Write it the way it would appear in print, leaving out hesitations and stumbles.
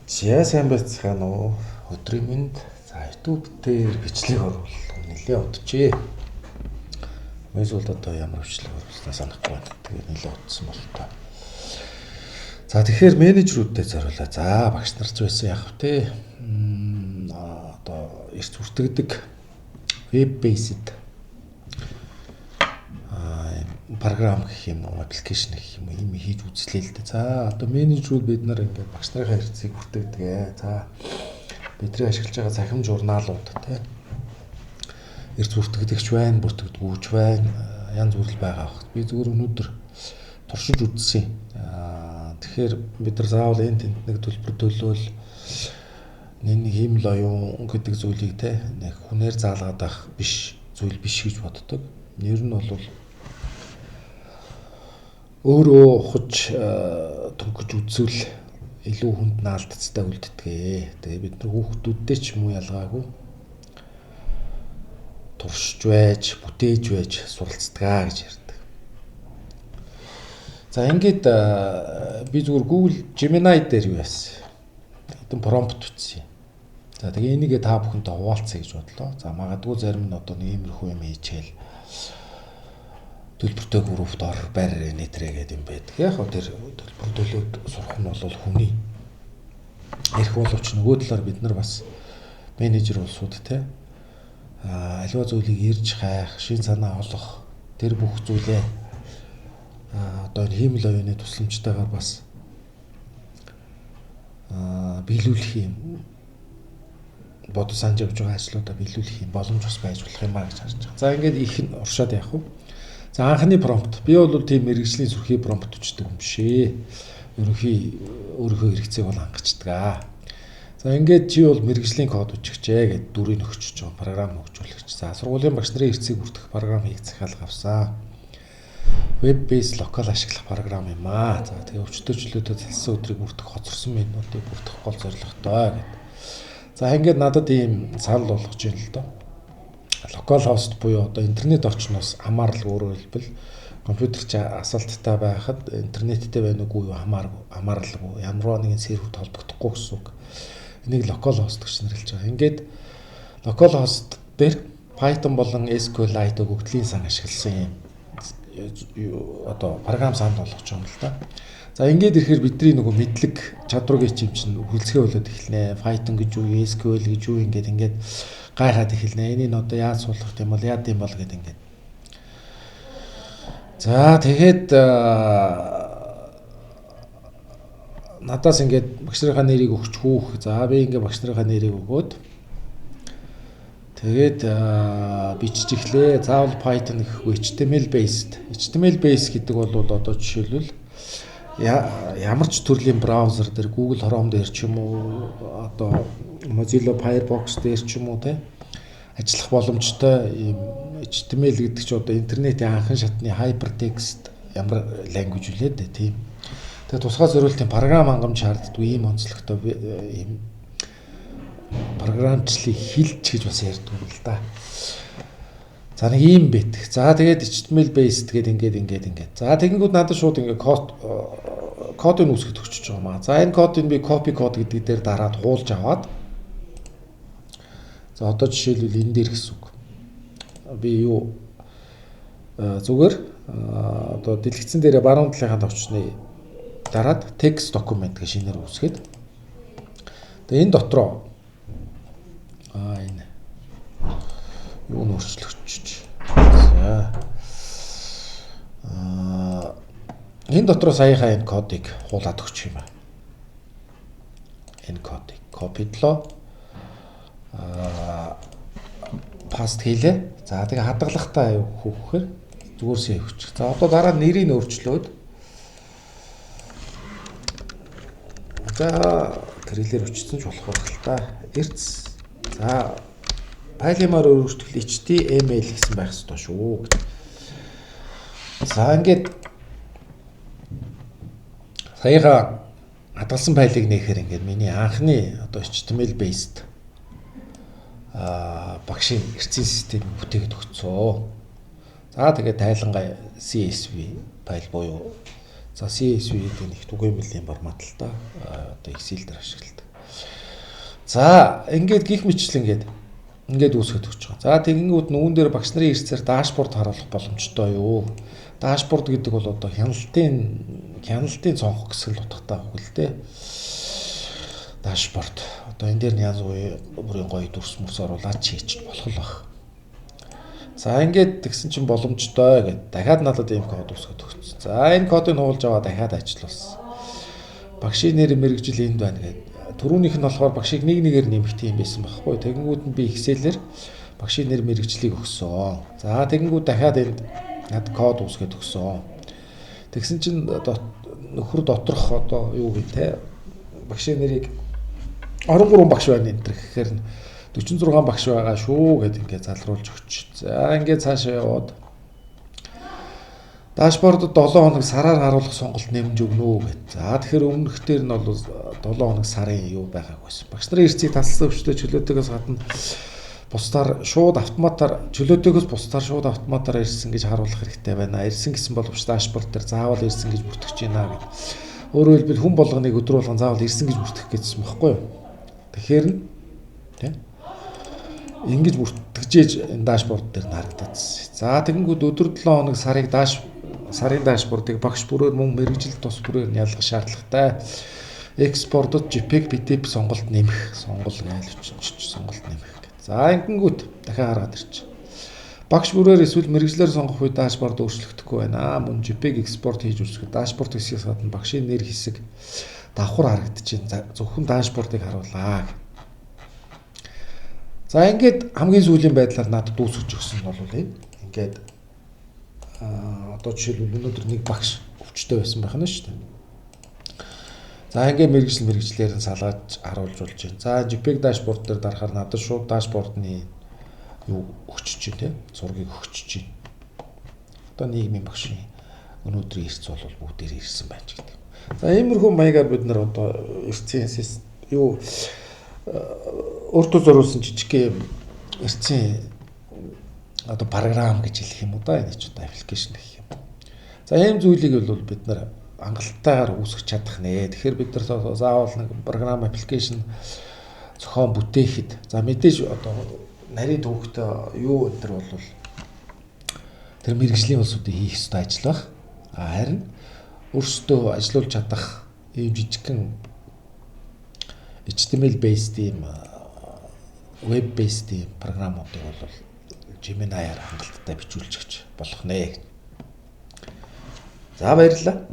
За сайн байцгаана уу. Өдрийн мэнд за YouTube дээр бичлэг оруулах нэлээд удажээ. මේсууд одоо ямар бичлэг оруулснаа санахгүй байна. Тэгээ нэлээд удсан бол та. За тэгэхээр менежерүүдэд зориулаа. За багш нарч байсан яах вэ? Одоо эрс бүртгэдэг веб based програм гэх юм уу, аппликейшн гэх юм уу ийм хийж үзлээ л дээ. За одоо менежерүүд бид нар ингээд багш нарын хэрэгцээг бүртгэдэг. За бидний ашиглаж байгаа цахим журналууд тий. Эрс бүртгэдэгч байна, бүртгэдэггүйч байна. Янз бүр байгаа бах. Би зүгээр өнөөдөр туршиж үзсэн. Тэгэхээр бид нар заавал энэ тэнд нэг төлбөр төлөөл нэг ийм л оюун гэдэг зүйлийг тий нэг хүнээр заалгаад авах биш зүйл биш гэж боддог. Нэр нь бол өөрөө ухаж төнгөж үзвэл илүү хүнд наалдцтай үлддэг. Тэгээ бид нар хүүхдүүдтэй ч юм уу ялгаагүй туршиж байж, бүтээж байж суралцдаг гэж ярьдаг. За ингээд би зүгээр Google Gemini дээр юу яасан. Хэдэн промпт бичсэн. За тэгээ энийгээ та бүхэнтэй хуваалцъя гэж бодлоо. За магадгүй зарим нь одоо нэг иймэрхүү юм хийчихэл төлбөртэй группт ор байр нэтрээ гэдэг юм байдаг. Яг хөө тэр төлбөр төлөөд сурах нь бол хүний эрх боловч нөгөө талаар бид нар бас менежер улсууд те аливаа зүйлийг ирж хайх, шин санаа олох тэр бүх зүйлээ одоо хиймэл оюуны тусламжтайгаар бас биелүүлэх юм бодож санаж явж байгаа ажлуудаа биелүүлэх юм боломж бас байж болох юм аа гэж харж байгаа. За ингээд их нь уршаад явах уу. За анхны промпт. Би бол тийм мэргэжлийн сүрхий промпт өчтдөг юм шээ. Ерөнхий өөрийнхөө хэрэгцээг бол хангацдаг. За ингээд чи бол мэргэжлийн код үчигчээ гэд дүрийг өгчөж байгаа програм хөгжүүлэгч. За сургуулийн багш нарын хэрэгцээг бүртгэх програм хийх захиалга авсан. Web based локал ашиглах програм юм аа. За тэгээ өвчтөжлөлтөд залсан өдрийг бүртгэх хоцорсон менюудыг бүртгэх гол зорилготой гэд. За ингээд надад ийм санал болгож байна л доо. Локал хост буюу одоо интернет орчноос хамаарал өөрөөр хэлбэл компьютер чи асуулттай байхад интернеттэй байна уугүй юу хамааралгүй ямар нэгэн серверт холбогдохгүй гэсэн үг. Энийг локал хост гэж нэрлэж байгаа. Ингээд локал хост дээр Python болон SQLite өгөгдлийн сан ашигласан юм одоо програм санд болгож байгаа юм л да. За ингээд ирэхээр бидний нөгөө мэдлэг чадварыг чинь хүлцгээ болоод эхэлнэ. Python гэж юу, SQL гэж юу ингээд гайхаад эхэлнэ. Энийг одоо яаж суулгах юм бол яад юм бол гэдэг ингээд. За тэгээд надаас ингээд багш нарын нэрийг өгч хүүх. За би ингээд багш нарын нэрийг өгөөд тэгээд бичиж эхлэе. Заавал Python гэхгүй HTML based. HTML based гэдэг бол одоо жишээлбэл ямар ч төрлийн браузер дээр Google Chrome дээр ч юм уу одоо Mozilla Firefox дээр ч юм уу те ажиллах боломжтой ийм HTML гэдэг чинь одоо интернетийн анхан шатны hypertext ямар language үлээ дээ тийм. Тэгээ тусгай зориултын програм хангамж шаарддаггүй ийм онцлогтой ийм програмчлалыг хэлж гэж бас ярьдаг юм л да. За нэг ийм бит. За тэгээд HTML based гэдэг ингээд. За тэгэнгүүт надад шууд ингээд кодыг үүсгэж өгч байгаа маа. За энэ кодыг би copy code гэдэг дээр дараад хуулж аваад. За одоо жишээлбэл энэ дээр гэсэн үг. Би юу зүгээр одоо дэлгэцэн дээрээ баруун талынхаа товчны дараад text document гэх шинээр үүсгээд. Тэгээ энэ дотроо энэ юу нөрчлөгч. За энэ дотроо саяхаа энэ кодыг хуулаад өгч юм байна. Энэ кодыг копидлоо паст хийлээ. За тэгээ хадгалахтаа хөөхөөр зүгээр сэй өгчих. За одоо дараа нэрийг өөрчлөөд за кириллээр өчсөн ч болох байх л та. Эрц. За файлмаар өөрчлөл HTML гэсэн байх ёстой шүү. За ингээд саяга хадгалсан файлыг нээхээр ингээд миний анхны одоо HTML based багшийн эрцийн систем бүтээгээд өгцөө. За тэгээд тайлангаа CSV файл буюу за CSV-ийн их түгээмэлийн формат л да. Одоо Excel дээр ашигладаг. За ингээд гих мэтлэн ингээд үүсгэж өгч байгаа. За тэгэнгүүт нүүн дээр багш нарын ирсээр дашборд харуулах боломжтой юу? Дашборд гэдэг бол одоо хяналтын цонх гэсэн л утгатай үг л дээ. Дашборд. Одоо энэ дээр янз бүрийн гоё дүрс мөрс оруулаад хийж болох л баг. За ингээд тэгсэн чинь боломжтой гэд дахиад надад ийм код үүсгэж өгсөн. За энэ кодыг хуулж аваа дахиад ажиллуулсан. Багшийн нэр мэрэгжил энд байна гэд. Түрүүнийх нь болохоор багшийг нэгээр нэмэх юм байсан байхгүй. Тэгэнгүүт нь би Excel-ээр багшийн нэр мэрэгжлийг өгсөн. За тэгэнгүүт дахиад энд над код үүсгэж өгсөн. Тэгсэн чинь нөхөр доторх одоо юу гээ те багшийн нэрийг 23 багш байна энэ гэхээр 46 багш байгаа шүү гэд ингээд залруулж өгч. За ингээд цаашаа яваад дашбордод 7 хоног сараар харуулах сонголт нэмж өгнө үү гэд. За тэгэхээр өмнөхдөр нь бол 7 хоног сарын юу байгаагүйсэн. Багш нарын эрсийг тасалсан өвчтөй чөлөөтэйгээс гадна бусдаар шууд автоматар чөлөөтэйгээс бусдаар шууд автоматар ирсэн гэж харуулах хэрэгтэй байна. Ирсэн гэсэн боловч дашборд дээр заавал ирсэн гэж бүртгэж байна гэд. Өөрөөр хэлбэл хүн болгоныг өдөр болгон заавал ирсэн гэж бүртгэх гэсэн юм баггүй юу? Тэгэхээр тийм ингэж бүртгэжээж энэ дашборд дээр харагдаад. За тэгэнгүүт өдөр 7 хоног сарын дашбордыг багш бүрээр мөн мэрэгжил тус бүрээр нь ялгах шаардлагатай. Экспортод JPEG, PDF сонголт нэмэх, сонголт нэмэх гэдэг. За ингэнгүүт дахиад гаргаад ирчих. Багш бүрээр эсвэл мэрэгжлээр сонгох үед дашборд өөрчлөгдөхгүй байна. Мөн JPEG экспорт хийж үзэхэд дашборд хэсгээс гадна багшийн нэр хэсэг давхар харагдчихээн. Зөвхөн дашбордыг харуулаа. За ингээд хамгийн сүүлийн байдлаар надад үүсгэж өгсөн нь бол ингээд одоо жишээлбэл өнөөдөр нэг багш өвчтөй байсан байх нь шүү дээ. За ингээд мэрэгжлээр нь салгаж харуулж болж байна. За JPEG дашборд дээр дарахаар надад шууд дашбордны юу өгчөж байна те. Зургийг өгчөж байна. Одоо нийгмийн багшийн өнөөдрийн эрс бол бүгдээр ирсэн байж гэдэг. За иймэрхүү маягаар бид нар одоо эрсийн юу өөртөө зориулсан жижиг эрсийн одоо програм гэж хэлэх юм уу да энэ ч одоо аппликейшн гэх юм. За ийм зүйлийг бол бид нар хангалтайгаар үүсгэж чадах нэ. Тэгэхээр бид нар заавал нэг програм аппликейшн зохион бүтээхэд за мэдээж одоо нарийн төвхтө юу энэ төр бол тэр мэрэгжлийн улсуудыг хийх ёстой ажил баг. Харин өөрсдөө ажиллуулж чадах ийм жижигхэн HTML based ийм web based ийм програмуудыг бол Gemini-аар хангалттай бичүүлж өгч болох нэ. За баярлалаа.